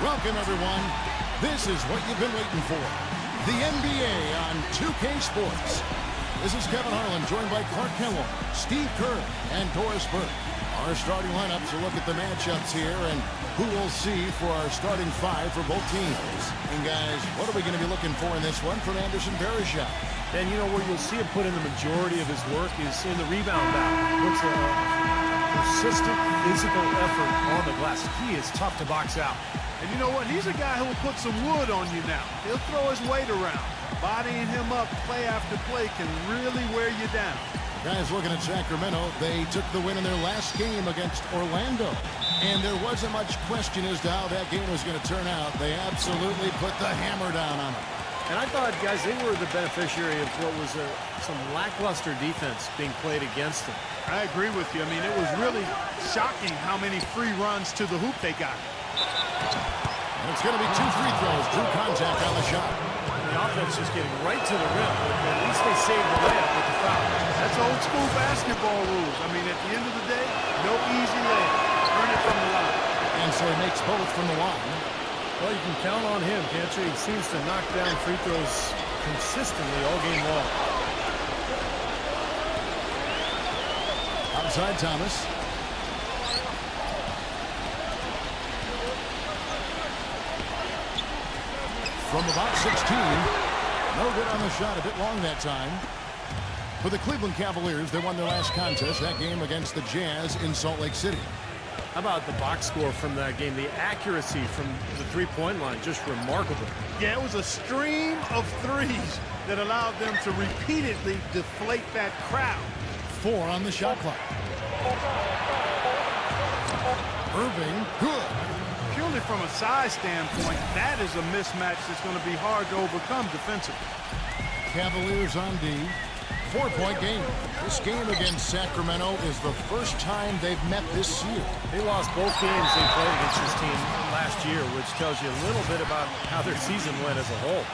Welcome, everyone. This is what you've been waiting for. The NBA on 2K Sports. This is Kevin Harlan, joined by Clark Kellogg, Steve Kerr, and Doris Burke. Our starting lineups will look at the matchups here and who we'll see for our starting five for both teams. And guys, what are we going to be looking for in this one from Anderson Varejao? And you know where you'll see him put in the majority of his work is in the rebound battle. Puts a persistent physical effort on the glass. He is tough to box out. And you know what? He's a guy who will put some wood on you now. He'll throw his weight around. Bodying him up play after play can really wear you down. Guys, looking at Sacramento, they took the win in their last game against Orlando. And there wasn't much question as to how that game was going to turn out. They absolutely put the hammer down on them. And I thought, guys, they were the beneficiary of what was some lackluster defense being played against them. I agree with you. I mean, it was really shocking how many free runs to the hoop they got. It's going to be 2 free throws. Drew contact on the shot. The offense is getting right to the rim, but at least they saved the layup with the foul. That's old school basketball rules. I mean, at the end of the day, no easy layup. Earn it from the line. And so he makes both from the line. Well, you can count on him, can't you? He seems to knock down free throws consistently all game long. Outside Thomas. From about 16. No good on the shot. A bit long that time. For the Cleveland Cavaliers, they won their last contest, that game against the Jazz in Salt Lake City. How about the box score from that game? The accuracy from the three-point line, just remarkable. Yeah, it was a stream of threes that allowed them to repeatedly deflate that crowd. 4 on the shot clock. Irving, good. Purely from a size standpoint, that is a mismatch that's going to be hard to overcome defensively. Cavaliers on D. 4-point game. This game against Sacramento is the first time they've met this year. They lost both games they played against this team last year, which tells you a little bit about how their season went as a whole.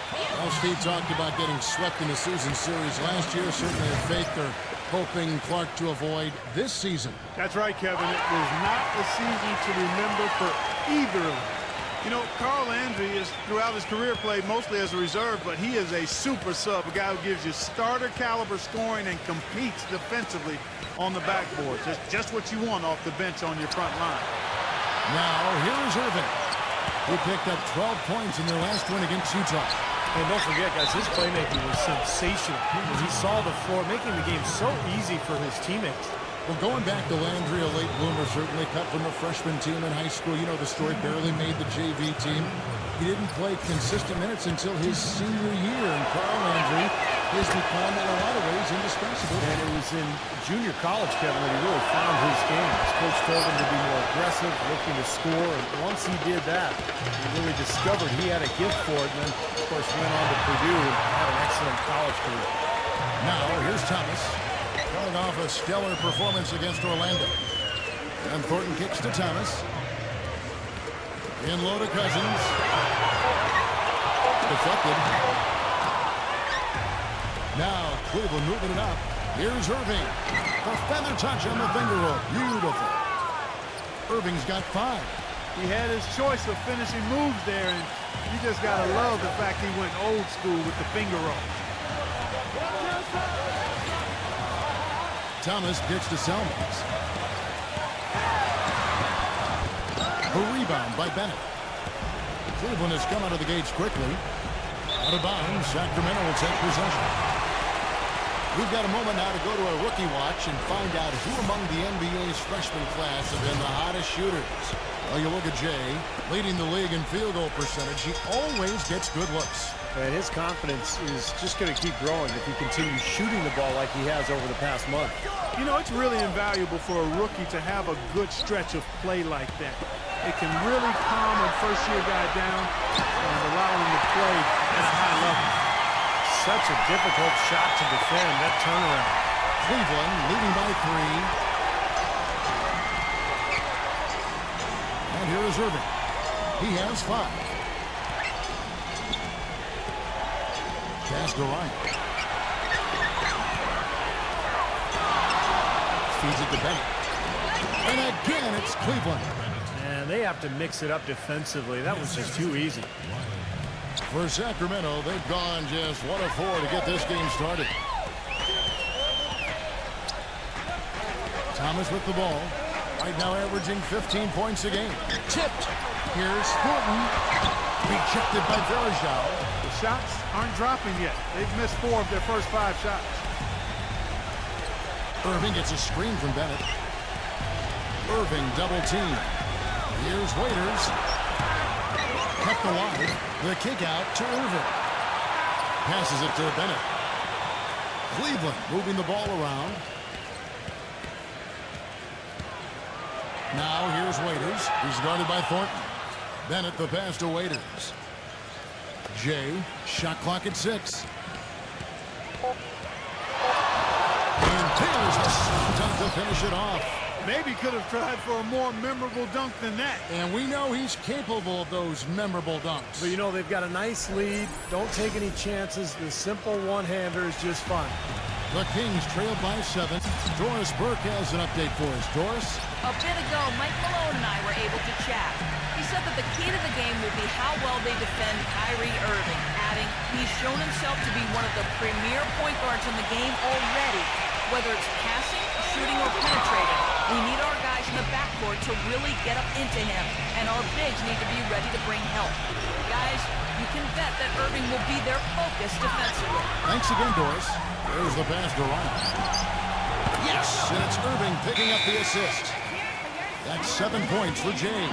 Well, Steve talked about getting swept in the season series last year. Certainly a fate they're hoping Clark to avoid this season. That's right, Kevin. It was not a season to remember for either of them. You know, Carl Landry is throughout his career played mostly as a reserve, but he is a super sub, a guy who gives you starter caliber scoring and competes defensively on the backboard. Just what you want off the bench on your front line. Now, here's Irving, who picked up 12 points in their last win against Utah. And don't forget, guys, his playmaking was sensational. He saw the floor, making the game so easy for his teammates. Well, going back to Landry, a late bloomer, certainly cut from a freshman team in high school. You know the story, barely made the JV team. He didn't play consistent minutes until his senior year, and Carl Landry has become, in a lot of ways, indispensable. And it was in junior college, Kevin, that he really found his game. His coach told him to be more aggressive, looking to score, and once he did that, he really discovered he had a gift for it, and then, of course, went on to Purdue and had an excellent college career. Now, here's Thomas. Coming off a stellar performance against Orlando. And Thornton kicks to Thomas. In low to Cousins. Deflected. Now Cleveland moving it up. Here's Irving. The feather touch on the finger roll. Beautiful. Irving's got 5. He had his choice of finishing moves there, and you just got to love the fact he went old school with the finger roll. Thomas gets to Selmans. A rebound by Bennett. Cleveland has come out of the gates quickly. Out of bounds, Sacramento will take possession. We've got a moment now to go to a rookie watch and find out who among the NBA's freshman class have been the hottest shooters. Well, you look at Jay, leading the league in field goal percentage. He always gets good looks. And his confidence is just going to keep growing if he continues shooting the ball like he has over the past month. You know, it's really invaluable for a rookie to have a good stretch of play like that. It can really calm a first-year guy down and allow him to play at a high level. Such a difficult shot to defend, that turnaround. Cleveland leading by 3. And here is Irving. He has 5. Pass to Ryan. Feeds it to Bennett. And again, it's Cleveland. And they have to mix it up defensively. That was just too easy. For Sacramento, they've gone just 1 of 4 to get this game started. Thomas with the ball. Right now averaging 15 points a game. Tipped. Here's Thornton. Rejected by Verajao. The shots aren't dropping yet. They've missed 4 of their first 5 shots. Irving gets a screen from Bennett. Irving double team. Here's Waiters. Cut the line. The kick out to Irving. Passes it to Bennett. Cleveland moving the ball around. Now here's Waiters. He's guarded by Thornton. Bennett the pass to Waiters. Jay, shot clock at 6. And Taylor's a slam dunk to finish it off. Maybe could have tried for a more memorable dunk than that. And we know he's capable of those memorable dunks. But, you know, they've got a nice lead. Don't take any chances. The simple one-hander is just fine. The Kings trailed by 7. Doris Burke has an update for us. Doris? A bit ago, Mike Malone and I were able to chat. He said that the key to the game will be how well they defend Kyrie Irving, adding, he's shown himself to be one of the premier point guards in the game already. Whether it's passing, shooting, or penetrating, we need our guys in the backcourt to really get up into him, and our bigs need to be ready to bring help. Guys, you can bet that Irving will be their focus defensively. Thanks again, Doris. There's the pass to Ryan. Yes, and it's Irving picking up the assist. That's 7 points for Jay.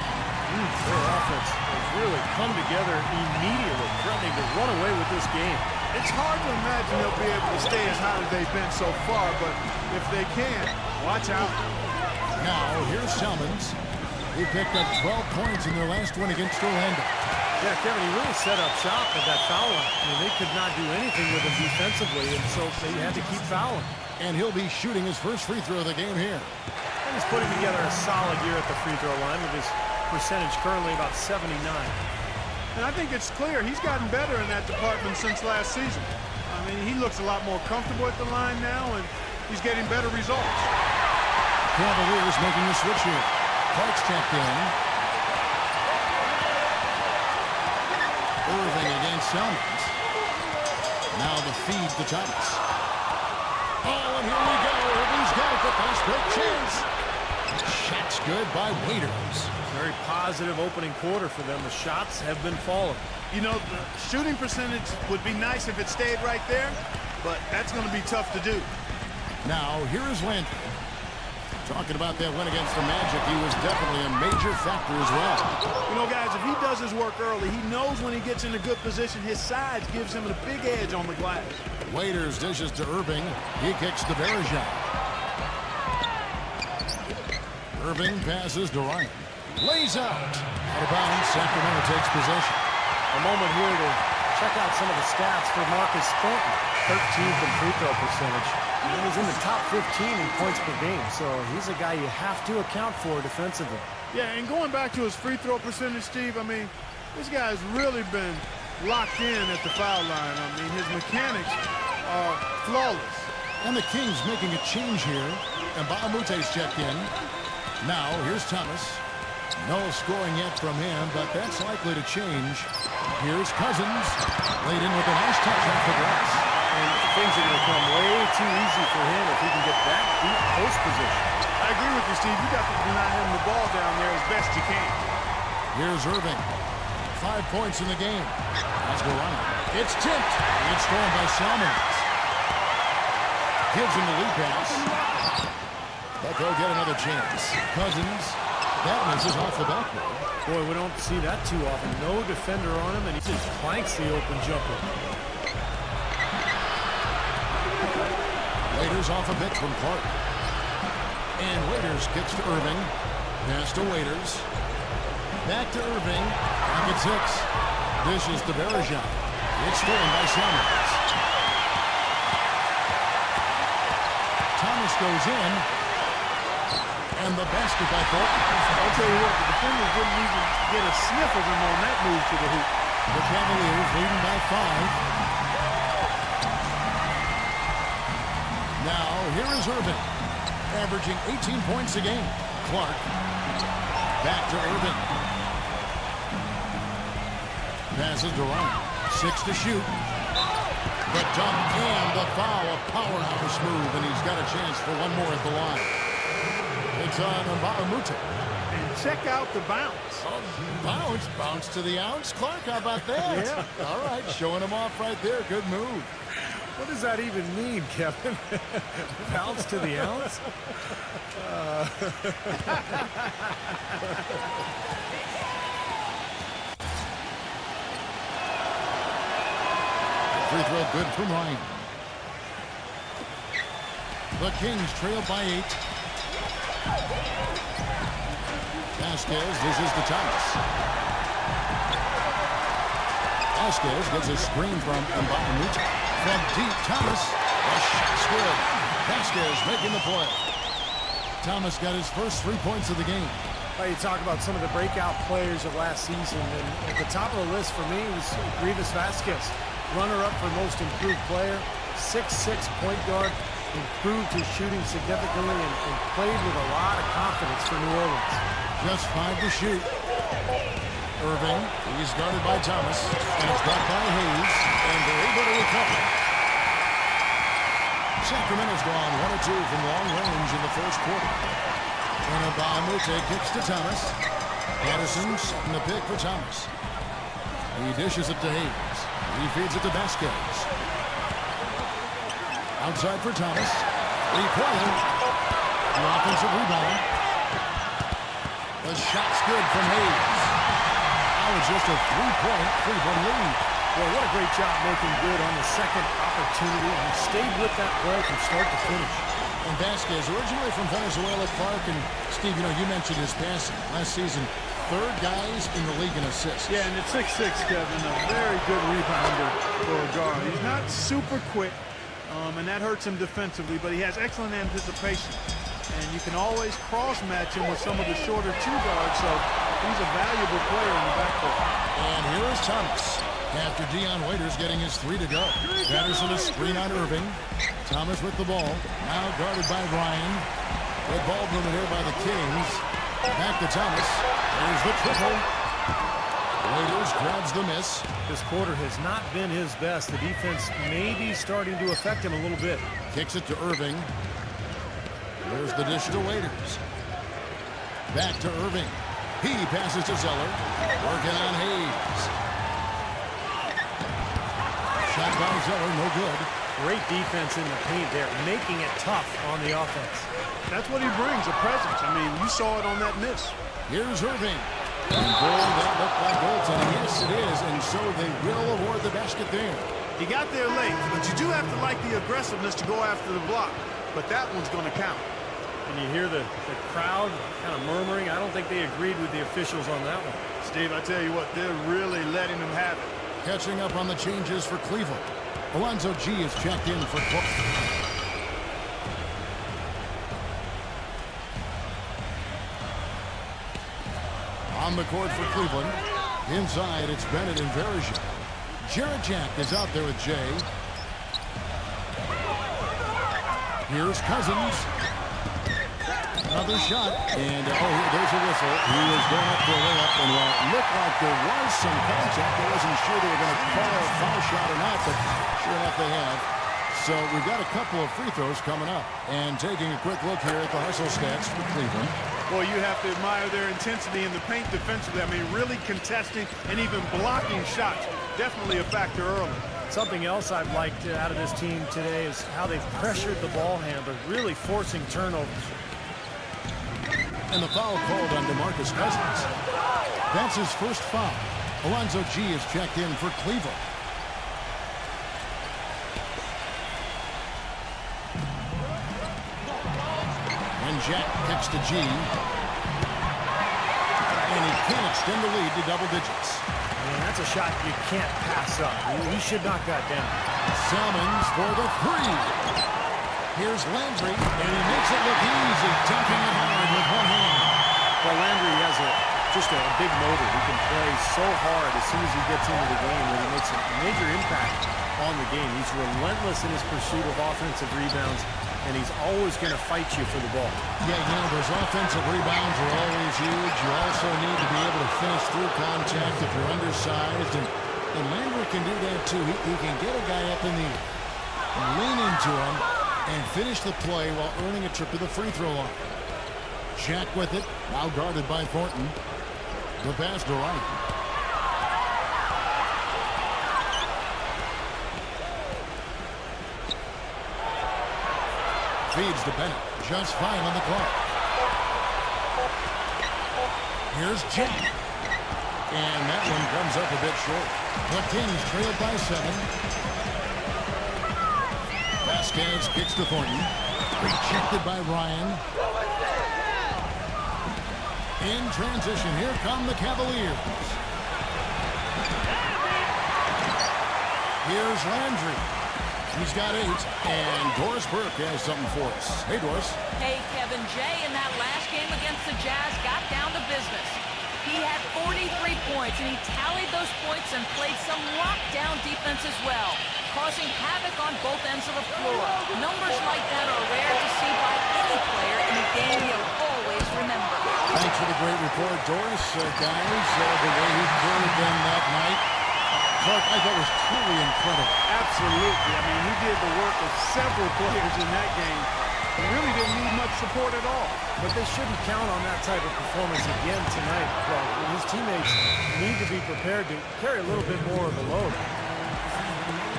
Their offense has really come together immediately, threatening to run away with this game. It's hard to imagine they'll be able to stay as high as they've been so far, but if they can, watch out. Now, here's Salmons, who picked up 12 points in their last win against Orlando. Yeah, Kevin, he really set up shop at that foul line. I mean, they could not do anything with him defensively, and so they had to keep fouling. And he'll be shooting his first free throw of the game here. And he's putting together a solid year at the free throw line with his percentage currently about 79. And I think it's clear he's gotten better in that department since last season. I mean, he looks a lot more comfortable at the line now, and he's getting better results. Cavaliers making the switch here. Clark's checked in. Irving against Salmons. Now the feed to Thomas. Oh, and here we go. Irving's got it. The fast break chance. Shot's good by Waiters. Very positive opening quarter for them. The shots have been falling. You know, the shooting percentage would be nice if it stayed right there, but that's going to be tough to do. Now, here is Landry. Talking about that win against the Magic, he was definitely a major factor as well. You know, guys, if he does his work early, he knows when he gets in a good position, his size gives him a big edge on the glass. Waiters dishes to Irving. He kicks to Verajao. Irving passes to Ryan. Lays out. Out of bounds, Sacramento takes possession. A moment here to check out some of the stats for Marcus Thornton. 13th in free throw percentage. And he's in the top 15 in points per game, so he's a guy you have to account for defensively. Yeah, and going back to his free throw percentage, Steve, I mean, this guy's really been locked in at the foul line. I mean, his mechanics are flawless. And the Kings making a change here. And Baamute's checked in. Now, here's Thomas. No scoring yet from him, but that's likely to change. Here's Cousins. Laid in with a nice touch off the glass. And things are going to come way too easy for him if he can get that deep post position. I agree with you, Steve. You got to deny him the ball down there as best you can. Here's Irving. 5 points in the game. That's to Ryan. It's tipped. It's scored by Salmons. Gives him the lead pass. But they'll get another chance. Cousins. That misses off the backboard. Boy, we don't see that too often. No defender on him, and he just planks the open jumper. Waiters off a pick from Clark. And Waiters gets to Irving. Pass to Waiters. Back to Irving. Back at 6. Dishes to Verajao. It's stolen by Salmons. Thomas goes in. And the basket by Thornton. I'll tell you what, the defenders didn't even get a sniff of him on that move to the hoop. The Cavaliers leading by 5. Now, here is Irving, averaging 18 points a game. Clark Back to Irving. Passes to Ryan. 6 to shoot. The dunk and the foul. A powerhouse move, and he's got a chance for one more at the line. It's on Mbamute. And check out the bounce. Bounce to the ounce. Clark, how about that? Yeah. All right, showing him off right there. Good move. What does that even mean, Kevin? Bounce to the ounce? Free throw good from Ryan. The Kings trail by 8. Vasquez dishes to Thomas. Vasquez gets a screen from Mbamute. From deep, Thomas. The shot's good. Vasquez making the play. Thomas got his first 3 points of the game. Well, you talk about some of the breakout players of last season, and at the top of the list for me was Grievous Vasquez. Runner-up for most improved player, 6'6" point guard, improved his shooting significantly and played with a lot of confidence for New Orleans. Just 5 to shoot. Irving, he's guarded by Thomas, and it's blocked by Hayes, and they're able to recover. Sacramento's gone 1 or 2 from long range in the first quarter. And Mbamute kicks to Thomas. Patterson setting the pick for Thomas. He dishes it to Hayes. He feeds it to Vasquez. Outside for Thomas. Three-pointer. The offensive rebound. The shot's good from Hayes. Now it's just a 3-point Cleveland lead. Boy, what a great job making good on the second opportunity. He stayed with that play from start to finish. And Vasquez, originally from Venezuela, Clark, and Steve, you mentioned his passing last season. 3rd guys in the league in assists. Yeah, and at 6'6", Kevin, a very good rebounder for a guard. He's not super quick, and that hurts him defensively, but he has excellent anticipation. And you can always cross-match him with some of the shorter 2 guards, so he's a valuable player in the backcourt. And here is Thomas. After Dion Waiters getting his 3 to go. Patterson a screen on Irving. Thomas with the ball. Now guarded by Ryan. Good ball movement here by the Kings. Back to Thomas. There's the triple. Waiters grabs the miss. This quarter has not been his best. The defense may be starting to affect him a little bit. Kicks it to Irving. There's the dish to Waiters. Back to Irving. He passes to Zeller. Working on Hayes. Shot by Zeller, no good. Great defense in the paint there, making it tough on the offense. That's what he brings, a presence. I mean, you saw it on that miss. Here's Irving. And boy, that looked like goaltending. Yes, it is, and so they will award the basket there. He got there late, but you do have to like the aggressiveness to go after the block. But that one's going to count. And you hear the crowd kind of murmuring. I don't think they agreed with the officials on that one. Steve, I tell you what, they're really letting him have it. Catching up on the changes for Cleveland. Alonzo G is checked in for on the court for Cleveland. Inside, it's Bennett and Verja. Jarrett Jack is out there with Jay. Here's Cousins. Another shot. And, there's a whistle. He was going up for a layup, and while it looked like there was some contact, I wasn't sure they were going to call a foul shot or not, but sure enough they have. So we've got a couple of free throws coming up. And taking a quick look here at the hustle stats for Cleveland. Boy, you have to admire their intensity in the paint defensively. I mean, really contesting and even blocking shots. Definitely a factor early. Something else I've liked out of this team today is how they've pressured the ball handler, really forcing turnovers. And the foul called on DeMarcus Cousins. That's his first foul. Alonzo G is checked in for Cleveland. And Jack kicks to G. And he can extend the lead to double digits. Man, that's a shot you can't pass up. He should knock that down. Salmons for the 3. Here's Landry, and he makes it look easy, dunking it hard with one hand. Well, Landry has just a big motor. He can play so hard as soon as he gets into the game, and he makes a major impact on the game. He's relentless in his pursuit of offensive rebounds, and he's always going to fight you for the ball. Yeah, you know, those offensive rebounds are always huge. You also need to be able to finish through contact if you're undersized, and Landry can do that too. He can get a guy up in the air, lean into him, and finish the play while earning a trip to the free throw line. Shaq with it, now guarded by Thornton. The pass to Wright. Feeds to Bennett. Just 5 on the clock. Here's Jack. And that one comes up a bit short. The Kings trailed by 7. Vasquez kicks to Thornton. Rejected by Ryan. In transition, here come the Cavaliers. Here's Landry. He's got 8, and Doris Burke has something for us. Hey, Doris. Hey, Kevin. Jay in that last game against the Jazz got down to business. He had 43 points, and he tallied those points and played some lockdown defense as well, causing havoc on both ends of the floor. Numbers like that are rare to see by any player in a game he'll always remember. Thanks for the great report, Doris. Guys, the way he carried them that night, Clark, I thought was truly incredible. Absolutely. I mean, he did the work of several players in that game. He really didn't need much support at all. But they shouldn't count on that type of performance again tonight. Well, his teammates need to be prepared to carry a little bit more of the load.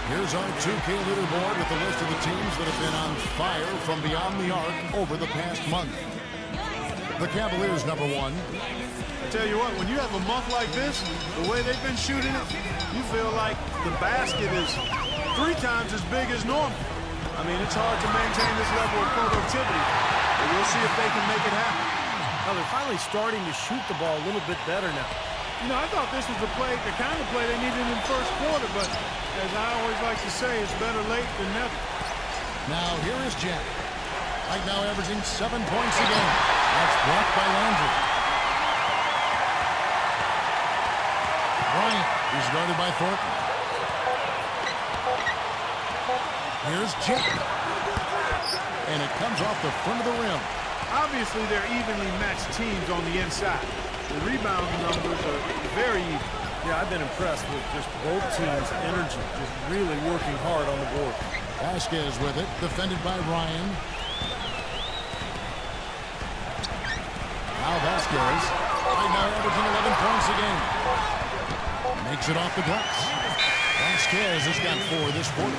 Here's our 2K leaderboard with the list of the teams that have been on fire from beyond the arc over the past month. The Cavaliers, number 1. I tell you what, when you have a month like this, the way they've been shooting it, you feel like the basket is 3 times as big as normal. I mean, it's hard to maintain this level of productivity, but we'll see if they can make it happen. Now they're finally starting to shoot the ball a little bit better now. You know, I thought this was the kind of play they needed in the first quarter, but as I always like to say, it's better late than never. Now, here is Jack. Right now averaging 7 points a game. That's blocked by Landry. Bryant is guarded by Thornton. Here's Jack. And it comes off the front of the rim. Obviously, they're evenly matched teams on the inside. The rebound numbers are very even. Yeah, I've been impressed with just both teams' energy, just really working hard on the board. Vasquez with it, defended by Ryan. Now Vasquez, right now averaging 11 points a game. Makes it off the glass. Vasquez has got 4 this quarter.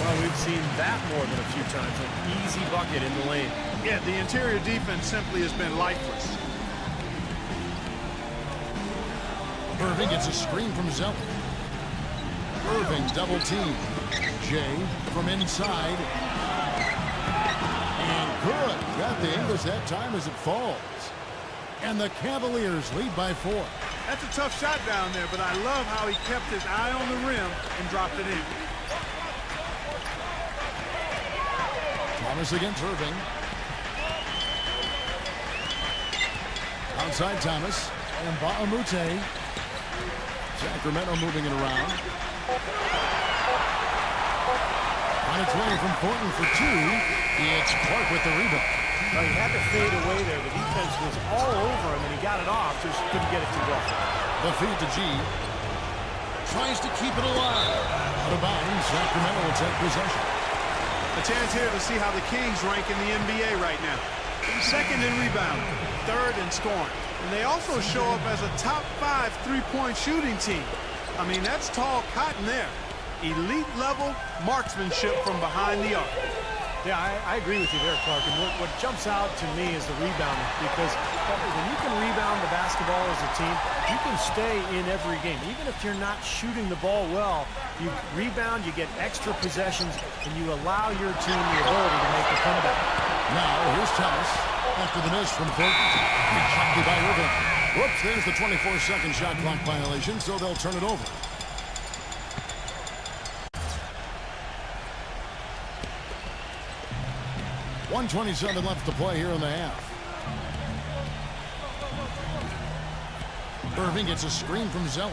Well, we've seen that more than a few times. An easy bucket in the lane. Yeah, the interior defense simply has been lifeless. Irving gets a screen from Zeller. Irving double team. Jay from inside. And good. Got the English that time as it falls. And the Cavaliers lead by 4. That's a tough shot down there, but I love how he kept his eye on the rim and dropped it in. Thomas against Irving. Outside Thomas. And Ba'amute. Sacramento moving it around. On its way from Thornton for 2. It's Clark with the rebound. Well, he had to fade away there. The defense was all over him, and he got it off. Just couldn't get it to go. The feed to G. Tries to keep it alive. Out of bounds. Sacramento will take possession. A chance here to see how the Kings rank in the NBA right now. 2nd in rebounding, 3rd in scoring. And they also show up as a top 5 3-point shooting team. I mean, that's tall cotton there. Elite level marksmanship from behind the arc. Yeah, I agree with you there, Clark. And what jumps out to me is the rebounding, because when you can rebound the basketball as a team, you can stay in every game. Even if you're not shooting the ball well, you rebound, you get extra possessions, and you allow your team the ability to make the comeback. Now, here's Thomas after the miss from Thornton. Rejected by Irving. Whoops, there's the 24-second shot clock violation, so they'll turn it over. .127 left to play here in the half. Irving gets a screen from Zeller.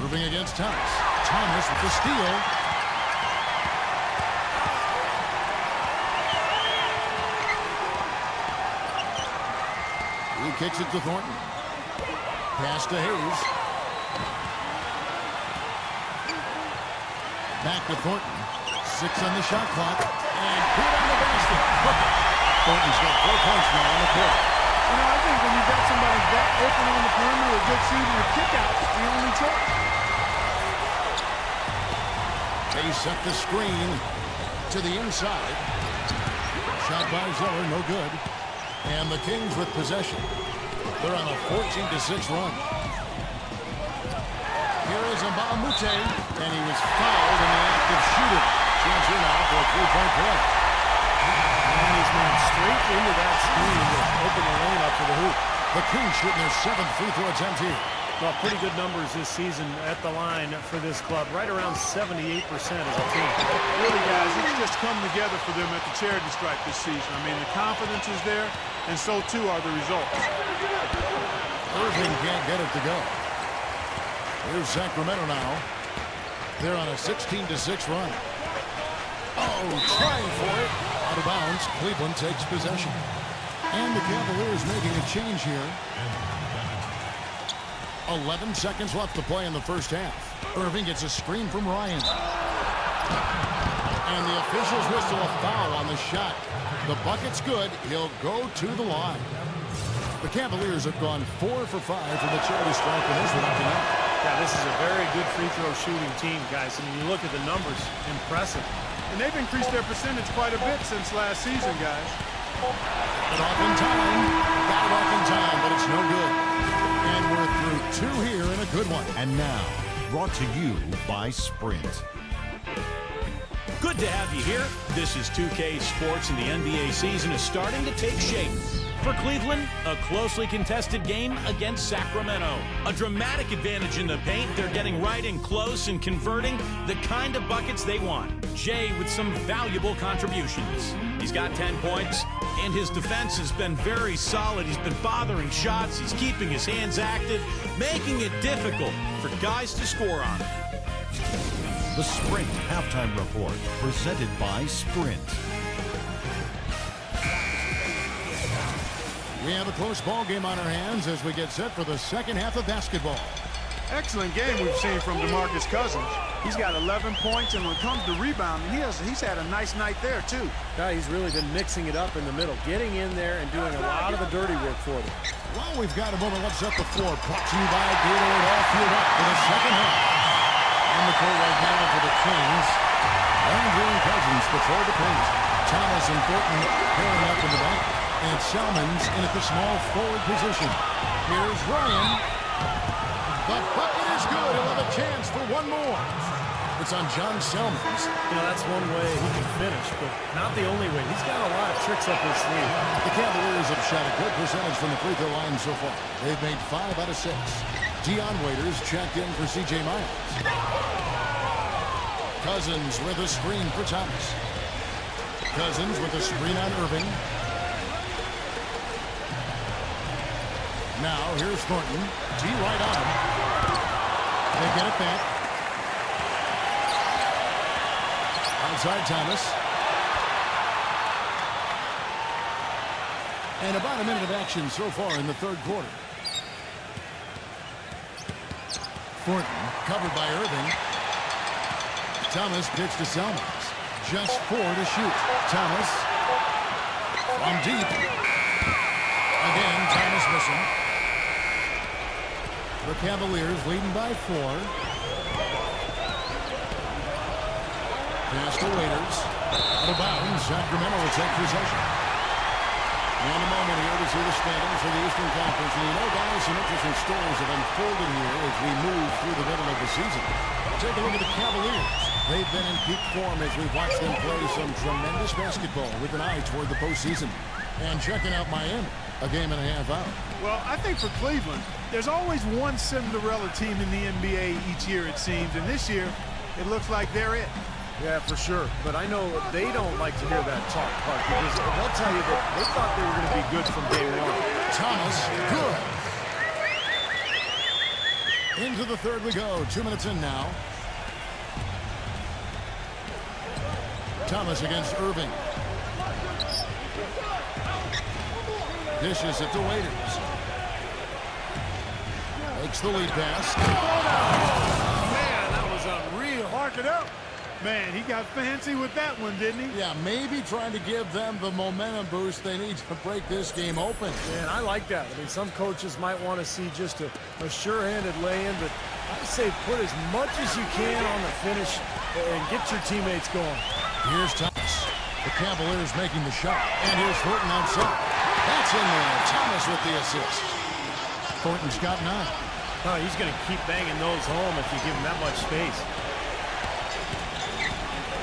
Irving against Thomas. Thomas with the steal. He kicks it to Thornton. Pass to Hayes. Back to Thornton. 6 on the shot clock. And put on the basket. Thornton's got 4 points now on the court. You know, I think when you've got somebody that open on the perimeter, a good shooter, a kick-out's the only choice. They set the screen to the inside. Shot by Zeller, no good. And the Kings with possession. They're on a 14-6 run. Here is Mbamute, and he was fouled in the act of shooting. Chance here now for a 3-point play. And he's going straight into that screen to open the lane up for the hoop. The Kings shooting their 7th free throw attempt here. Well, pretty good numbers this season at the line for this club. Right around 78% as a team. Really, guys, it's just come together for them at the charity stripe this season. I mean, the confidence is there, and so too are the results. Irving can't get it to go. Here's Sacramento now. They're on a 16-6 run. Oh, trying for it. Out of bounds. Cleveland takes possession. And the Cavaliers making a change here. 11 seconds left to play in the first half. Irving gets a screen from Ryan. And the officials whistle a foul on the shot. The bucket's good. He'll go to the line. The Cavaliers have gone 4 for 5 from the charity stripe in this one up to now. Yeah, this is a very good free throw shooting team, guys. And when you look at the numbers, impressive. And they've increased their percentage quite a bit since last season, guys. But off in time. Got it off in time, but it's no good. And we're through 2 here in a good one. And now, brought to you by Sprint. Good to have you here. This is 2K Sports, and the NBA season is starting to take shape. For Cleveland, a closely contested game against Sacramento. A dramatic advantage in the paint. They're getting right in close and converting the kind of buckets they want. Jay with some valuable contributions. He's got 10 points, and his defense has been very solid. He's been bothering shots. He's keeping his hands active, making it difficult for guys to score on him. The Sprint Halftime Report, presented by Sprint. We have a close ball game on our hands as we get set for the second half of basketball. Excellent game we've seen from DeMarcus Cousins. He's got 11 points, and when it comes to rebounding, he's had a nice night there, too. Yeah, he's really been mixing it up in the middle, getting in there and doing a lot of the dirty work for them. Well, we've got a moment. Let's set the floor. Brought to you by Gatorade All Fueled Up for the second half. On the court right now for the Kings. Landry and Cousins patrol the paint. Thomas and Thornton pairing up in the back. And Salmon's in at the small forward position. Here's Ryan. The bucket is good. He'll have a chance for one more. It's on John Salmons. You know, that's one way he can finish, but not the only way. He's got a lot of tricks up his sleeve. The Cavaliers have shot a good percentage from the free throw line so far. They've made 5 out of 6. Dion Waiters checked in for C.J. Miles. Cousins with a screen for Thomas. Cousins with a screen on Irving. Now, here's Thornton. D right on him. They get it back. Outside Thomas. And about a minute of action so far in the third quarter. Thornton covered by Irving. Thomas pitched to Salmons. Just 4 to shoot. Thomas from deep. Again, Thomas missing. The Cavaliers leading by 4. Pass to Waiters. Out of bounds. Sacramento will take possession. In a moment here to see the standings for the Eastern Conference. And you know, guys, some interesting stories have unfolded here as we move through the middle of the season. Take a look at the Cavaliers. They've been in peak form as we've watched them play some tremendous basketball with an eye toward the postseason. And checking out Miami, a game and a half out. Well, I think for Cleveland, there's always one Cinderella team in the NBA each year, it seems. And this year, it looks like they're it. Yeah, for sure. But I know they don't like to hear that talk, Clark, because they'll tell you that they thought they were going to be good from day one. Thomas, good. Into the third we go. 2 minutes in now. Thomas against Irving. Dishes it to Waiters. fakes the lead pass. Man, that was unreal. Mark it up. Man, he got fancy with that one, didn't he? Yeah, maybe trying to give them the momentum boost they need to break this game open. Man, I like that. I mean, some coaches might want to see just a sure-handed lay-in, but I say put as much as you can on the finish and get your teammates going. Here's Thomas. The Cavaliers making the shot. And here's Thornton outside. That's in there. Thomas with the assist. Thornton's got 9. Oh, he's going to keep banging those home if you give him that much space.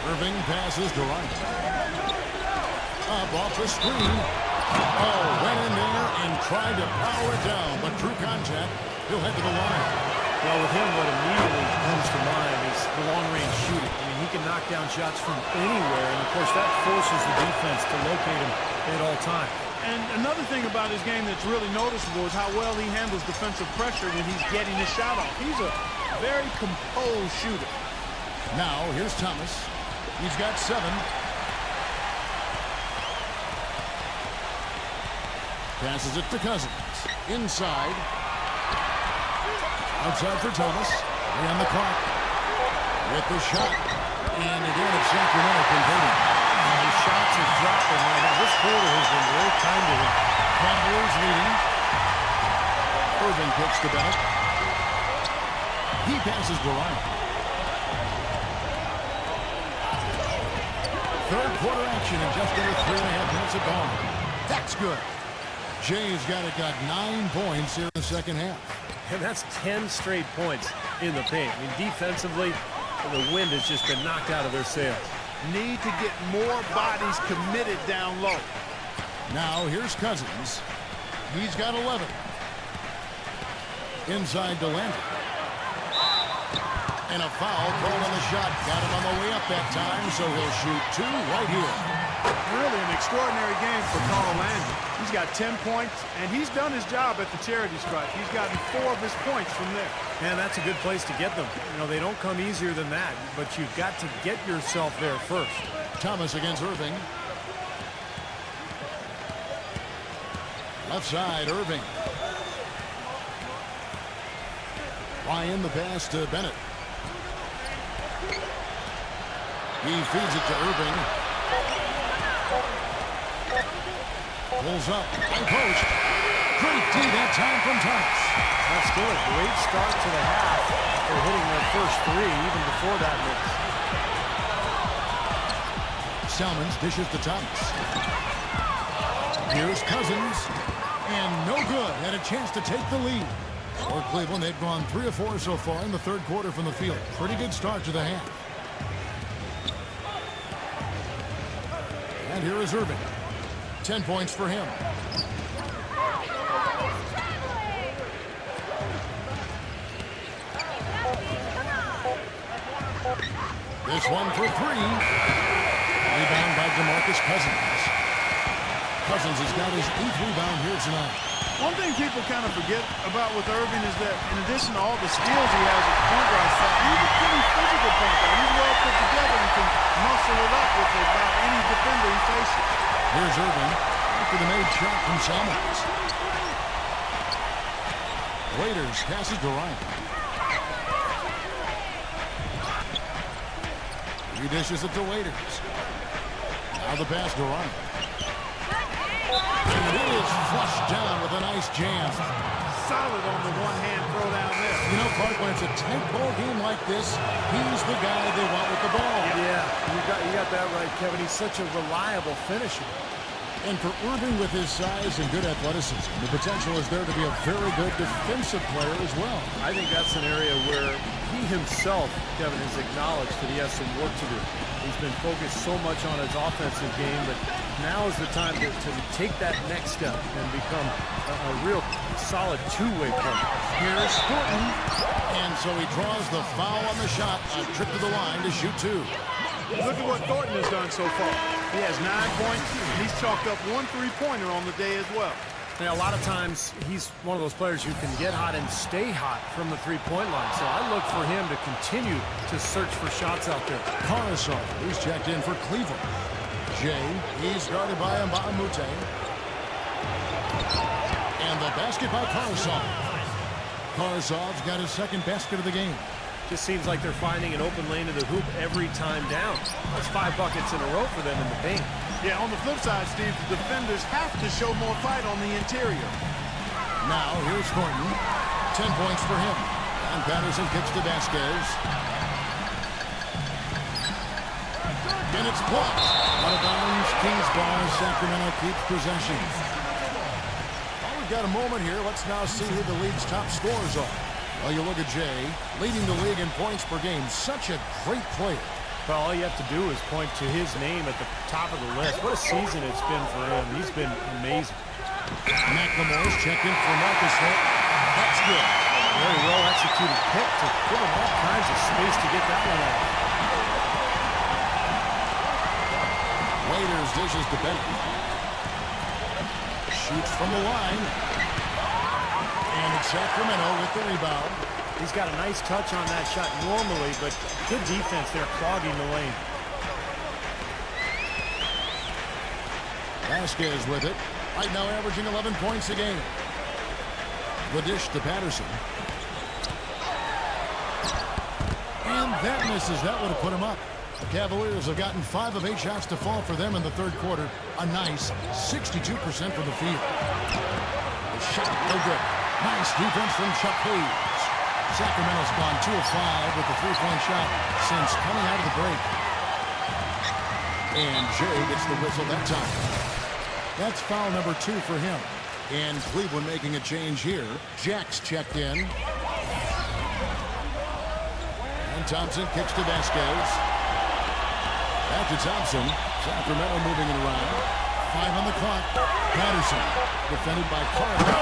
Irving passes to Wright. Up off the screen. Oh, went in there and tried to power it down, but through contact, he'll head to the line. Well, with him, what immediately comes to mind is the long-range shooting. I mean, he can knock down shots from anywhere, and of course, that forces the defense to locate him at all times. And another thing about his game that's really noticeable is how well he handles defensive pressure when he's getting his shot off. He's a very composed shooter. Now, here's Thomas. He's got 7. Passes it to Cousins. Inside. Outside for Thomas. And the clock. With the shot. And again, it's Sacramento converting. And his shots are dropping right now. This quarter has been very kind to him. Cavaliers leading. Irving kicks to Bennett. He passes to Ryan. Third quarter action in just under 3.5 minutes of ball. That's good. Jay's got 9 points here in the second half. And that's 10 straight points in the paint. I mean, defensively, the wind has just been knocked out of their sails. Need to get more bodies committed down low. Now, here's Cousins. He's got 11. Inside to Landry. And a foul called on the shot. Got him on the way up that time, so he'll shoot 2 right here. Really an extraordinary game for Carl Landry. He's got 10 points, and he's done his job at the charity stripe. He's gotten 4 of his points from there. Man, that's a good place to get them. You know, they don't come easier than that, but you've got to get yourself there first. Thomas against Irving. Left side, Irving. Ryan, the pass to Bennett. He feeds it to Irving. Pulls up. High post. Great D that time from Thomas. That's good. Great start to the half. They're hitting their first 3 even before that miss. Salmons dishes to Thomas. Here's Cousins. And no good. Had a chance to take the lead. For Cleveland, they've gone 3 of 4 so far in the third quarter from the field. Pretty good start to the half. And here is Irving. 10 points for him. This one for 3. Rebound by DeMarcus Cousins. Cousins has got his 8th rebound here tonight. One thing people kind of forget about with Irving is that in addition to all the skills he has at point guard side, he's a pretty physical point guard. He's well put together and can muscle it up with about any defender he faces. Here's Irving after the made shot from Salmons. Waiters passes to Ryan. He dishes it to Waiters. Now the pass to Ryan. And it is flushed down with a nice jam. Solid on the one-hand throw down there. You know, Clark, when it's a tight ball game like this, he's the guy they want with the ball. Yeah, you got that right, Kevin. He's such a reliable finisher. And for Irving with his size and good athleticism, the potential is there to be a very good defensive player as well. I think that's an area where he himself, Kevin, has acknowledged that he has some work to do. He's been focused so much on his offensive game, but now is the time to take that next step and become a real solid two-way player. Here's Thornton. And so he draws the foul on the shot. A trip to the line to shoot 2. Look at what Thornton has done so far. He has 9 points, and he's chalked up 1 3-pointer on the day as well. Now, a lot of times, he's one of those players who can get hot and stay hot from the three-point line. So I look for him to continue to search for shots out there. Caruso, he's checked in for Cleveland. Jay, he's guarded by Mbamute. And the basket by Caruso. Karsov's got his second basket of the game. Just seems like they're finding an open lane to the hoop every time down. That's 5 buckets in a row for them in the paint. Yeah, on the flip side, Steve, the defenders have to show more fight on the interior. Now, here's Thornton. 10 points for him. And Patterson kicks to Vasquez. And it's blocked. Out of bounds. Kings ball. Sacramento keeps possession. Well, we've got a moment here. Let's now see who the league's top scorers are. Well, you look at Jay, leading the league in points per game. Such a great player. Well, all you have to do is point to his name at the top of the list. What a season it's been for him. He's been amazing. McLemore's checked in for Marcus Holt. That's good. Very well executed pick to give him all kinds of space to get that one off. Waiters dishes to Bennett. Shoots from the line. And it's Sacramento with the rebound. He's got a nice touch on that shot normally, but good defense there clogging the lane. Vasquez with it. Right now averaging 11 points a game. The dish to Patterson. And that misses. That would have put him up. The Cavaliers have gotten 5 of 8 shots to fall for them in the third quarter. A nice 62% from the field. The shot, no good. Nice defense from Chuck Hayes. Sacramento's gone 2 of 5 with the 3-point shot since coming out of the break. And Jay gets the whistle that time. That's foul number 2 for him. And Cleveland making a change here. Jack's checked in. And Thompson kicks to Vasquez. Back to Thompson. Sacramento moving it around. 5 on the clock. Patterson defended by Carter.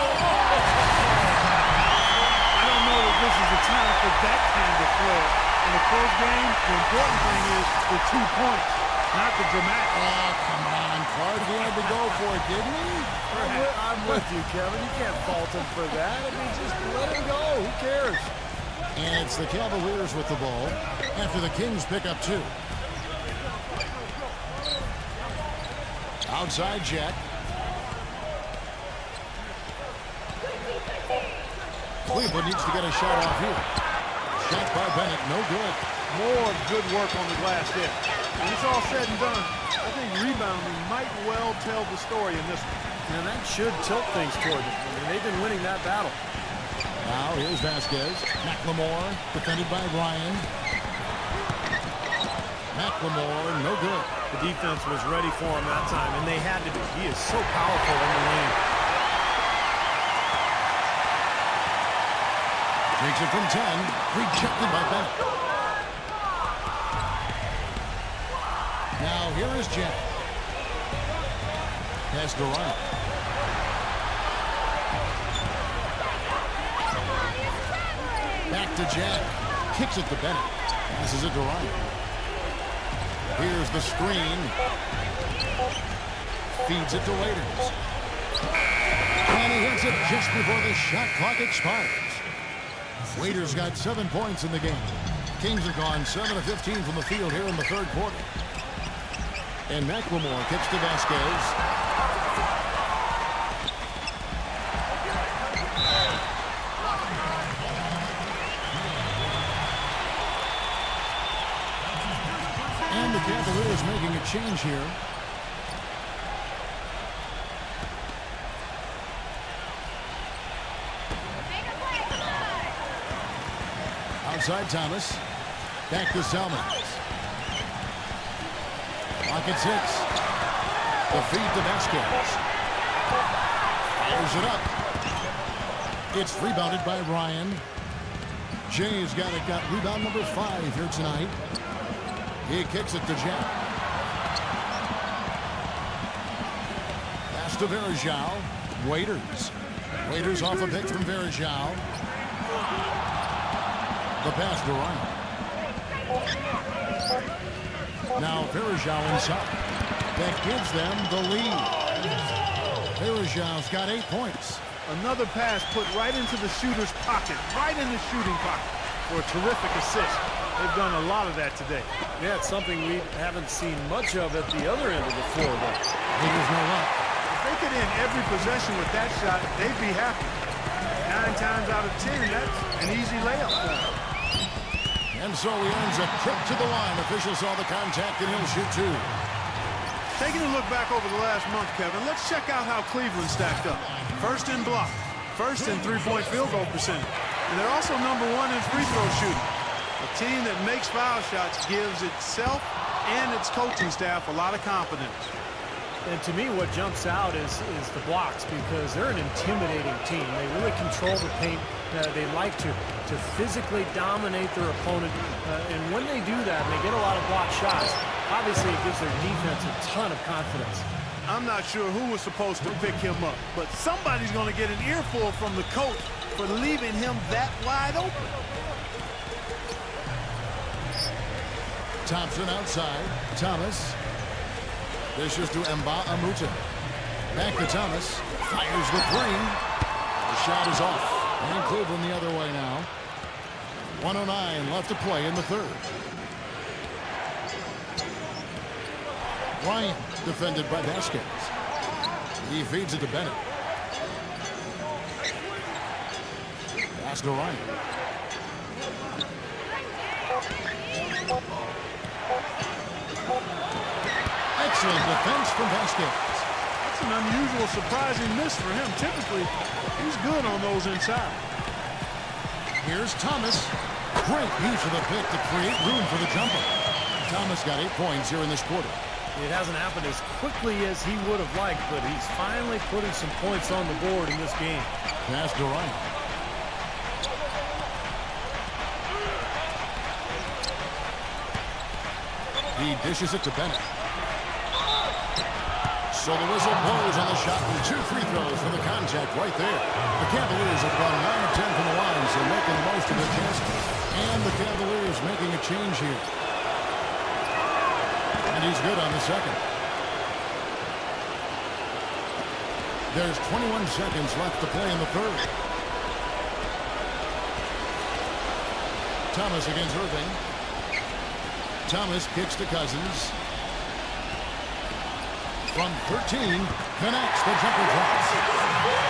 I don't know if this is the time for that kind of play. In a close game, the important thing is the 2 points, not the dramatic. Oh, come on, Clark. He had to go for it, didn't he? I'm with you, Kevin. You can't fault him for that. I mean, just let him go. Who cares? And it's the Cavaliers with the ball after the Kings pick up 2. Outside Jack. Cleveland needs to get a shot off here. Shot by Bennett, no good. More good work on the glass there. When it's all said and done, I think rebounding might well tell the story in this one. And that should tilt things toward them. I mean, they've been winning that battle. Now here's Vasquez. McLemore defended by Ryan. McLemore, no good. The defense was ready for him that time, and they had to be. He is so powerful in the lane. Takes it from 10. Rejected by Bennett. Now here is Jack. Pass to Ryan. Back to Jack. Kicks it to Bennett. Passes it to Ryan. Here's the screen. Feeds it to Waiters. And he hits it just before the shot clock expires. Waiters got 7 points in the game. Kings have gone 7 of 15 from the field here in the third quarter. And McLemore kicks to Vasquez. And the Cavaliers making a change here. Outside Thomas. Back to Selman. Pocket 6. The feed to Vasquez. Fires it up. It's rebounded by Ryan. Jay's got rebound number 5 here tonight. He kicks it to Jack. Pass to Varejao. Waiters. Waiters off a pick from Varejao. The pass to Ryan. Now Varejao inside. That gives them the lead. Varejao's got 8 points. Another pass put right into the shooter's pocket, right in the shooting pocket for a terrific assist. They've done a lot of that today. Yeah, it's something we haven't seen much of at the other end of the floor, though. There's no luck. If they could end every possession with that shot, they'd be happy. 9 times out of 10, that's an easy layup for him. And so he earns a trip to the line. Officials saw the contact, and he'll shoot two. Taking a look back over the last month, Kevin, let's check out how Cleveland stacked up. First in block, first in three-point field goal percentage, and they're also number 1 in free throw shooting. A team that makes foul shots gives itself and its coaching staff a lot of confidence. And to me, what jumps out is the blocks, because they're an intimidating team. They really control the paint. They like to physically dominate their opponent. And when they do that, and they get a lot of block shots, obviously it gives their defense a ton of confidence. I'm not sure who was supposed to pick him up, but somebody's going to get an earful from the coach for leaving him that wide open. Thompson outside. Thomas. Dishes to Mba Amuta. Back to Thomas. Fires the three. The shot is off. And Cleveland the other way now. 1:09 left to play in the third. Ryan defended by Vasquez. He feeds it to Bennett. Pass to Ryan. Excellent defense from Vasquez. That's an unusual, surprising miss for him. Typically, he's good on those inside. Here's Thomas. Great use of the pick to create room for the jumper. Thomas got 8 points here in this quarter. It hasn't happened as quickly as he would have liked, but he's finally putting some points on the board in this game. Pass to Ryan. He dishes it to Bennett. So the whistle blows on the shot with 2 free throws for the contact right there. The Cavaliers have gone 9 of 10 from the line, so making the most of their chances. And the Cavaliers making a change here. And he's good on the second. There's 21 seconds left to play in the third. Thomas against Irving. Thomas kicks to Cousins. From 13, connects, the jumper drops.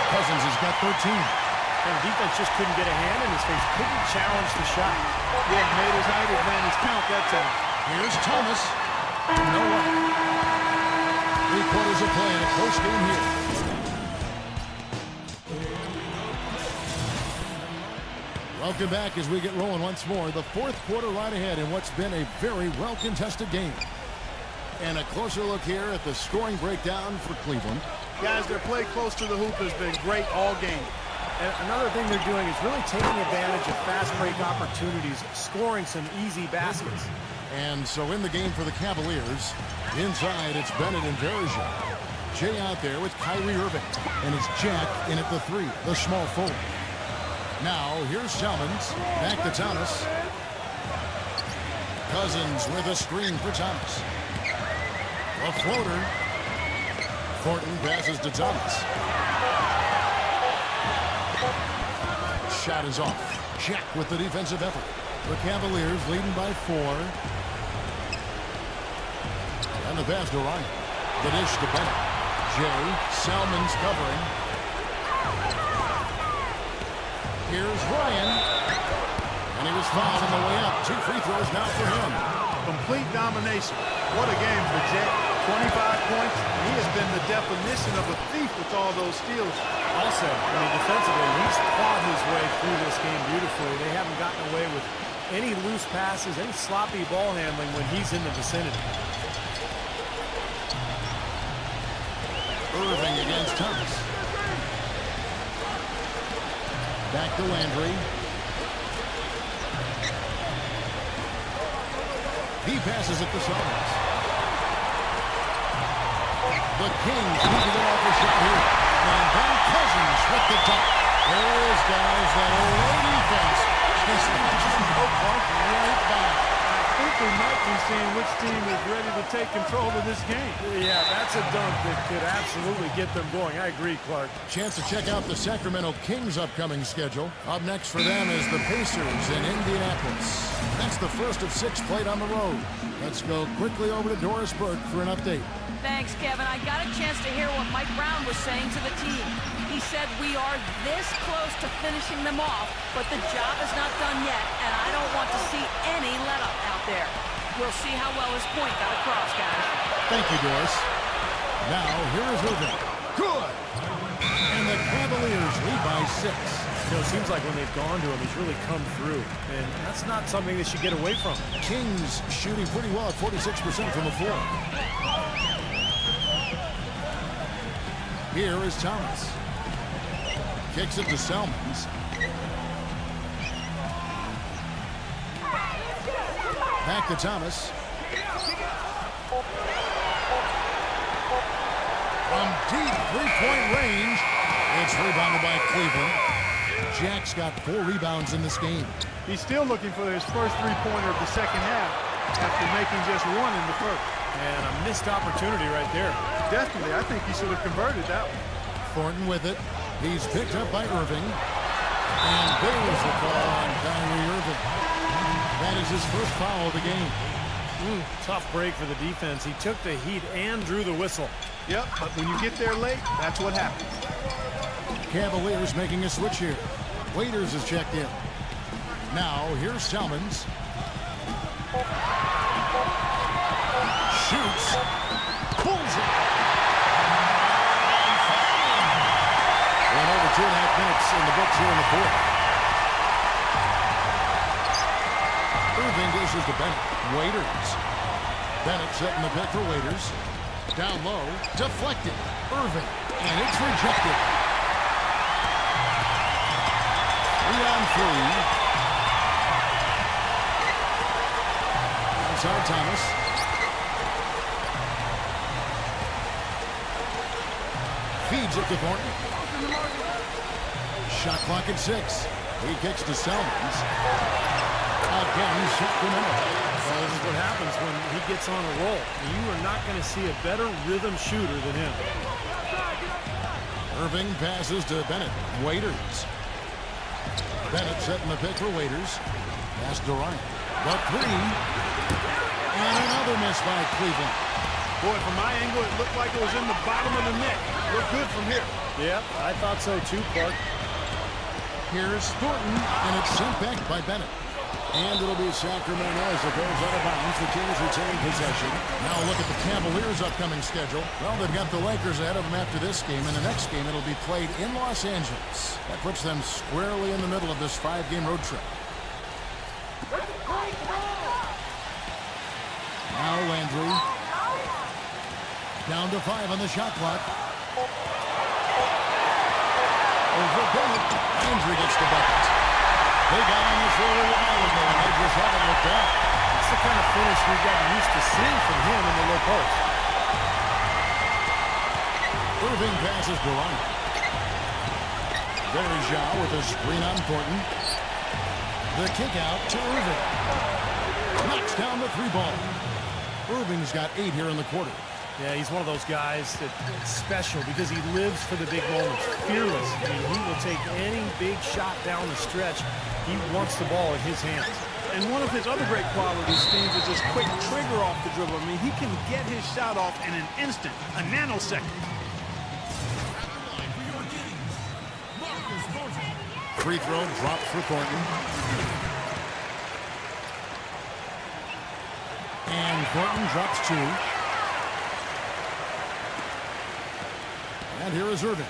Cousins has got 13. And the defense just couldn't get a hand in his face, couldn't challenge the shot. Yeah, made his height advantage count that time. Here's Thomas. No luck. 3 quarters of play in a close game here. Welcome back as we get rolling once more. The fourth quarter right ahead in what's been a very well-contested game. And a closer look here at the scoring breakdown for Cleveland. Guys, their play close to the hoop has been great all game. And another thing they're doing is really taking advantage of fast break opportunities, scoring some easy baskets. And so in the game for the Cavaliers, inside it's Bennett and Verja. Jay out there with Kyrie Irving. And it's Jack in at the 3, the small forward. Now here's Salmons. Back to Thomas. Cousins with a screen for Thomas. A floater. Thornton passes to Thomas. Shot is off. Jack with the defensive effort. The Cavaliers leading by 4. And the pass to Ryan. The dish to Bennett. Jay. Salmons covering. Here's Ryan. And he was fouled on the way up. 2 free throws now for him. Complete domination. What a game for Jay. 25 points. He has been the definition of a thief with all those steals. Also, I mean, defensively, he's fought his way through this game beautifully. They haven't gotten away with any loose passes, any sloppy ball handling when he's in the vicinity. Irving against Thomas. Back to Landry. He passes it to Salmons. The Kings need to get off the shot here. And then Cousins with the dunk. Those guys, that old defense. Just no bump right back. I think we might be seeing which team is ready to take control of this game. Yeah, that's a dunk that could absolutely get them going. I agree, Clark. Chance to check out the Sacramento Kings' upcoming schedule. Up next for them is the Pacers in Indianapolis. That's the first of 6 played on the road. Let's go quickly over to Doris Burke for an update. Thanks, Kevin. I got a chance to hear what Mike Brown was saying to the team. He He said, "We are this close to finishing them off, but the job is not done yet, and I don't want to see any let-up out there." We'll see how well his point got across, guys. Thank you, Doris. Now, here is Irving. Good! And the Cavaliers lead by 6. You know, it seems like when they've gone to him, he's really come through. And that's not something they should get away from. Kings shooting pretty well at 46% from the floor. Here is Thomas. Kicks it to Selmans. Back to Thomas. From deep three-point range, it's rebounded by Cleveland. Jack's got 4 rebounds in this game. He's still looking for his first three-pointer of the second half after making just 1 in the first. And a missed opportunity right there. Definitely, I think he should have converted that one. Thornton with it. He's picked up by Irving. And there's the call on Kyrie Irving. That is his first foul of the game. Tough break for the defense. He took the heat and drew the whistle. Yep, but when you get there late, that's what happens. Cavaliers making a switch here. Waiters is checked in. Now, here's Selmans. Shoots. Pulls it. Went over 2.5 minutes in the books here in the fourth. Irving dishes to Bennett. Waiters. Bennett setting the pick for Waiters. Down low. Deflected. Irving. And it's rejected. 3-on-3. Outside Thomas. Feeds it to Thornton. Shot clock at 6. He kicks to Selmans. Again, Sacramento. Well, this is what happens when he gets on a roll. You are not going to see a better rhythm shooter than him. Irving passes to Bennett. Waiters. Bennett setting the pick for Waiters. Pass Durant. The 3. And another miss by Cleveland. Boy, from my angle, it looked like it was in the bottom of the net. Looked good from here. Yeah, I thought so too, Clark. Here's Thornton, and it's sent back by Bennett. And it'll be Sacramento as it goes out of bounds. The Kings retain possession. Now look at the Cavaliers' upcoming schedule. Well, they've got the Lakers ahead of them after this game. And the next game, it'll be played in Los Angeles. That puts them squarely in the middle of this 5-game road trip. Now Landry. Down to 5 on the shot clock. Over Bennett. Landry gets the bucket. They got on this roll a while ago, and they just haven't looked back. It's the kind of finish we've gotten used to seeing from him in the low post. Irving passes Durant. There's Zhao with a screen on Thornton. The kick out to Irving. Knocks down the 3-ball. Irving's got 8 here in the quarter. Yeah, he's one of those guys that's special because he lives for the big moments. Fearless. I mean, he will take any big shot down the stretch. He wants the ball in his hands. And one of his other great qualities, Steve, is his quick trigger off the dribble. I mean, he can get his shot off in an instant, a nanosecond. Free throw drops for Thornton. And Thornton drops 2. And here is Irving.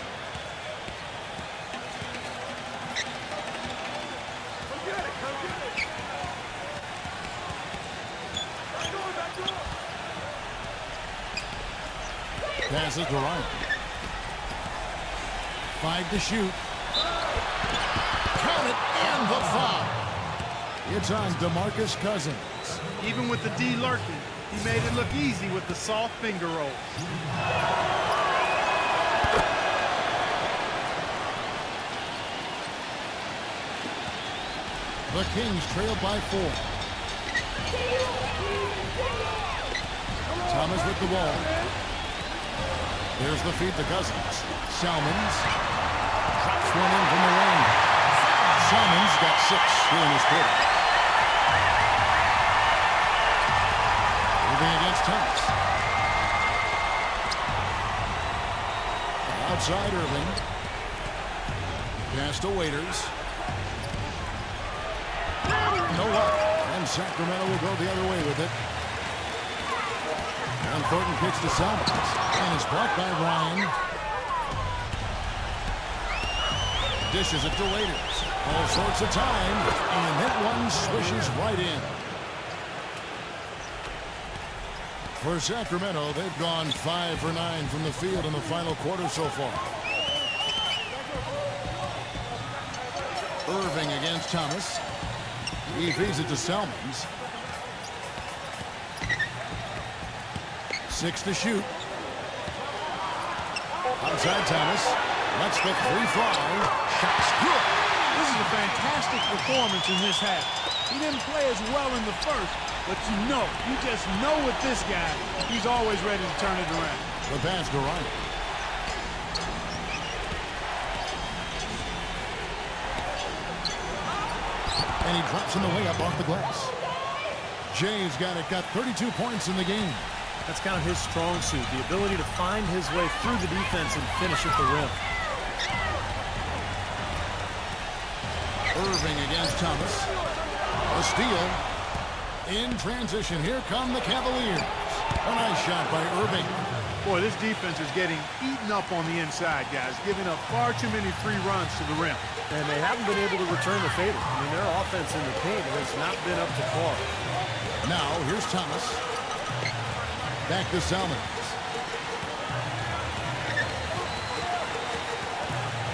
Passes to Ryan. 5 to shoot. Count it, and the foul. It's on DeMarcus Cousins. Even with the D lurking, he made it look easy with the soft finger rolls. The Kings trail by 4. Thomas with the ball. Here's the feed to Cousins. Selmans drops one in from the lane. Selmans got 6 here in this quarter. Moving against Thomas. Outside Irving. Pass to Waiters. No luck. And Sacramento will go the other way with it. And Thornton kicks to Salmons. And is blocked by Ryan. Dishes it to Waiters. All sorts of time. And that one swishes right in. For Sacramento, they've gone 5 for 9 from the field in the final quarter so far. Irving against Thomas. He feeds it to Salmons. 6 to shoot. Outside Thomas. Let's the free throw. Shot's good. This is a fantastic performance in this half. He didn't play as well in the first, but you just know with this guy, he's always ready to turn it around. The pass to Ryan. And he drops in the layup off the glass. Jay's got 32 points in the game. That's kind of his strong suit, the ability to find his way through the defense and finish at the rim. Irving against Thomas. A steal. In transition, here come the Cavaliers. A nice shot by Irving. Boy, this defense is getting eaten up on the inside, guys, giving up far too many free runs to the rim. And they haven't been able to return the favor. I mean, their offense in the paint has not been up to par. Now, here's Thomas. Back to Salmons.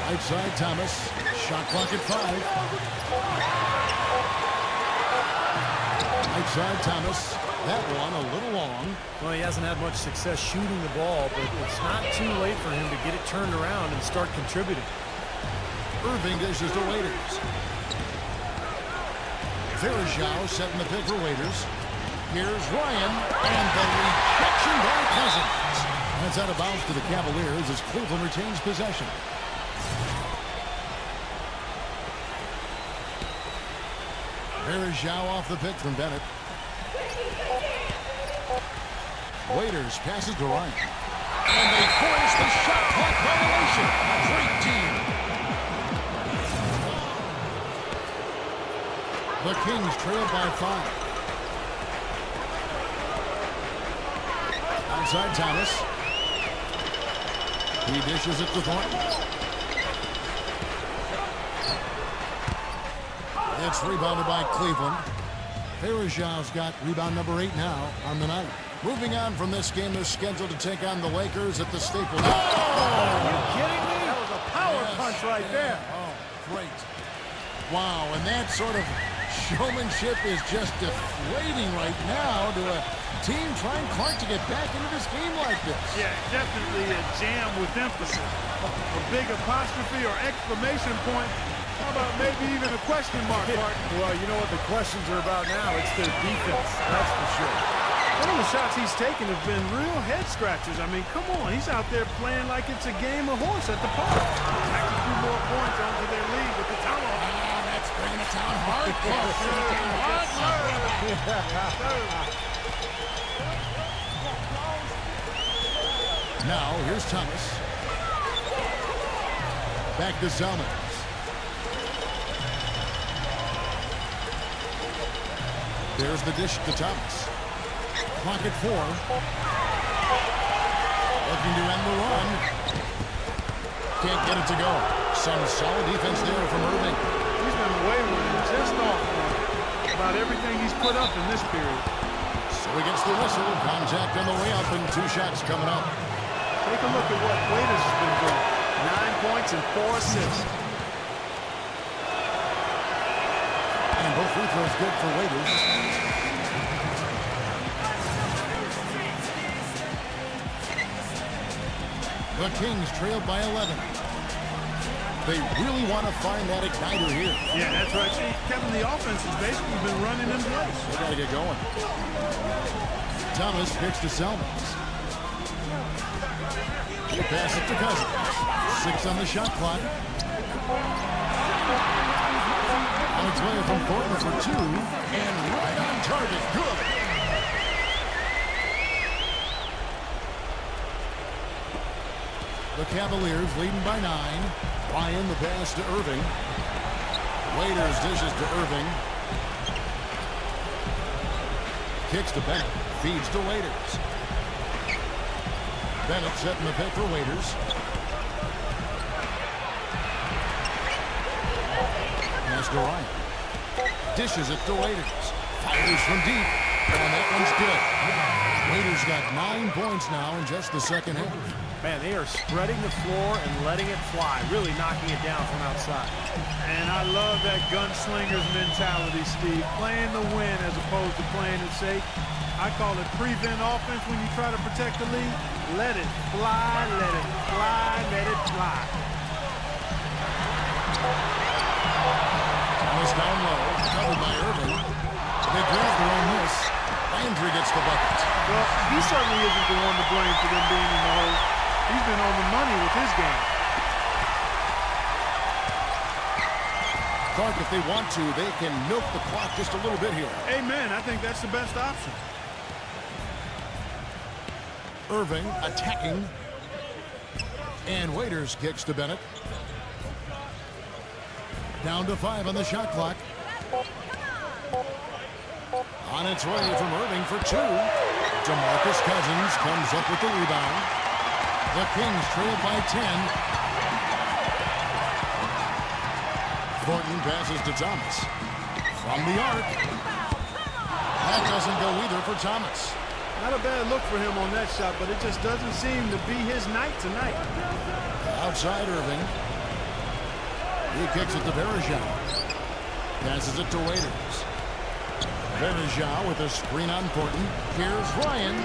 Right side, Thomas. Shot clock at 5. Right side, Thomas. That one a little long. Well, he hasn't had much success shooting the ball, but it's not too late for him to get it turned around and start contributing. Irving dishes to Waiters. Verajao setting the pick for Waiters. Here's Ryan, and the rejection by Cousins. That's out of bounds to the Cavaliers as Cleveland retains possession. Verajao off the pick from Bennett. Waiters passes to Ryan. And they force the shot clock violation. Great team. The Kings trail by 5. Outside Thomas. He dishes it to Thornton. It's rebounded by Cleveland. Verajao's got rebound number 8 now on the night. Moving on from this game, they're scheduled to take on the Lakers at the Staples. Oh, are you kidding me? That was a power punch right there. Oh, great. Wow, and that sort of showmanship is just deflating right now to a team trying hard to get back into this game like this. Yeah, definitely a jam with emphasis. A big apostrophe or exclamation point. How about maybe even a question mark, Martin? Well, you know what the questions are about now? It's their defense, that's for sure. Some of the shots he's taken have been real head scratchers. I mean, come on. He's out there playing like it's a game of horse at the park. Tacked a few more points onto their lead with the tunnel. That's bringing the town hard. Now, here's Thomas. Back to Salmons. There's the dish to Thomas. Clock at 4. Looking to end the run. Can't get it to go. Some solid defense there from Irving. He's been wayward and just off about everything he's put up in this period. So he gets the whistle. Contact on the way up and 2 shots coming up. Take a look at what Waiters has been doing. 9 points and 4 assists. And both free throws good for Waiters. The Kings trailed by 11. They really want to find that igniter here. Yeah, that's right. See, Kevin, the offense has basically been running in place. They got to get going. Thomas kicks to Salmons. He passes to Cousins. 6 on the shot clock. On its way from Thornton for 2. And right on target. Good. The The Cavaliers leading by 9. Ryan the pass to Irving. Waiters dishes to Irving. Kicks to Bennett. Feeds to Waiters. Bennett setting the pick for Waiters. Pass to Ryan. Dishes it to Waiters. Fires from deep. And that one's good. Waiters got 9 points now in just the second half. Man, they are spreading the floor and letting it fly, really knocking it down from outside. And I love that gunslinger's mentality, Steve. Playing the win as opposed to playing it safe. I call it prevent offense when you try to protect the lead. Let it fly, let it fly, let it fly. Thomas down low, covered by Irving. They grab their own miss. Landry gets the bucket. Well, he certainly isn't the one to blame for them being in the hole. He's been on the money with his game. Clark, if they want to, they can milk the clock just a little bit here. Amen. I think that's the best option. Irving attacking. And Waiters kicks to Bennett. Down to 5 on the shot clock. On its way from Irving for 2. DeMarcus Cousins comes up with the rebound. The Kings trail by 10. Thornton passes to Thomas. From the arc. That doesn't go either for Thomas. Not a bad look for him on that shot, but it just doesn't seem to be his night tonight. Outside Irving. He kicks it to Verajao. Passes it to Waiters. Verajao with a screen on Thornton. Here's Ryan.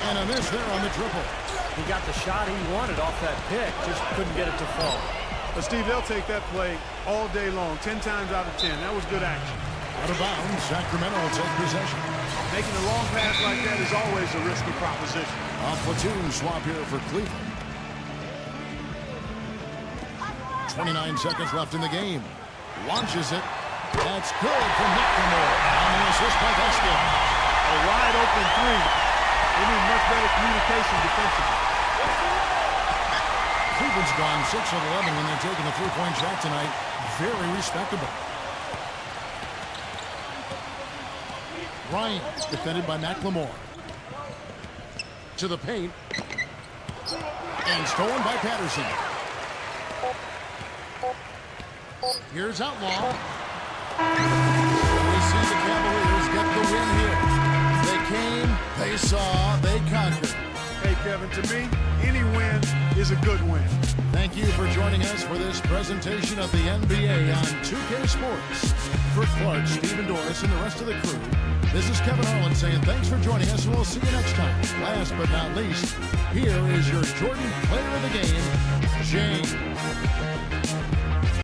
And a miss there on the triple. He got the shot he wanted off that pick, just couldn't get it to fall. But, Steve, they'll take that play all day long, 10 times out of 10. That was good action. Out of bounds, Sacramento will take possession. Making a long pass like that is always a risky proposition. A platoon swap here for Cleveland. 29 seconds left in the game. Launches it. That's good from McLemore. On the assist by Vasquez. A wide open three. They need much better communication defensively. Cleveland's gone 6 of 11 when they're taking a three-point shot tonight. Very respectable. Ryan defended by McLemore. To the paint. And stolen by Patterson. Here's Outlaw. We see the Cavaliers get the win here. They came, they saw, they conquered. Hey, Kevin, to me, any win is a good win. Thank you for joining us for this presentation of the NBA on 2K Sports. For Clark, Stephen Doris, and the rest of the crew, this is Kevin Harlan saying thanks for joining us, and we'll see you next time. Last but not least, here is your Jordan Player of the Game, James.